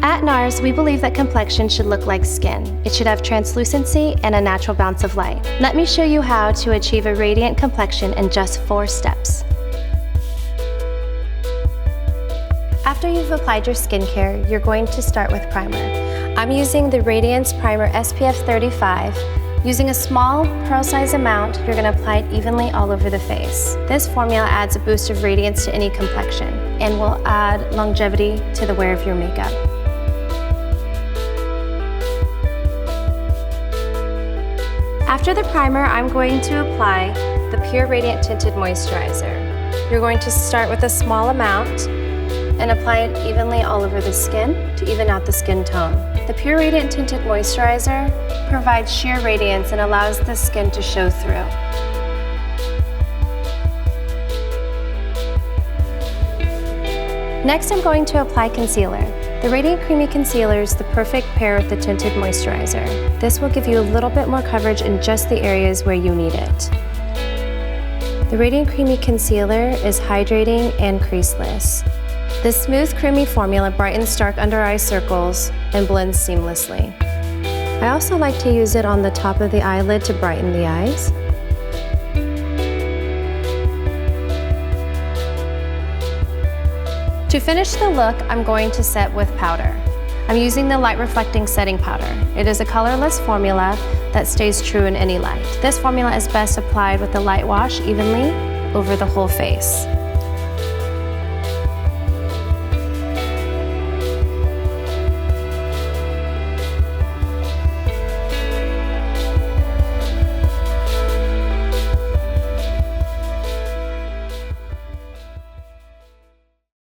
At NARS, we believe that complexion should look like skin. It should have translucency and a natural bounce of light. Let me show you how to achieve a radiant complexion in just 4 steps. After you've applied your skincare, you're going to start with primer. I'm using the Radiance Primer SPF 35. Using a small pearl-sized amount, you're going to apply it evenly all over the face. This formula adds a boost of radiance to any complexion and will add longevity to the wear of your makeup. After the primer, I'm going to apply the Pure Radiant Tinted Moisturizer. You're going to start with a small amount and apply it evenly all over the skin to even out the skin tone. The Pure Radiant Tinted Moisturizer provides sheer radiance and allows the skin to show through. Next, I'm going to apply concealer. The Radiant Creamy Concealer is the perfect pair with the Tinted Moisturizer. This will give you a little bit more coverage in just the areas where you need it. The Radiant Creamy Concealer is hydrating and creaseless. This smooth, creamy formula brightens dark under eye circles and blends seamlessly. I also like to use it on the top of the eyelid to brighten the eyes. To finish the look, I'm going to set with powder. I'm using the Light Reflecting Setting Powder. It is a colorless formula that stays true in any light. This formula is best applied with the light wash evenly over the whole face.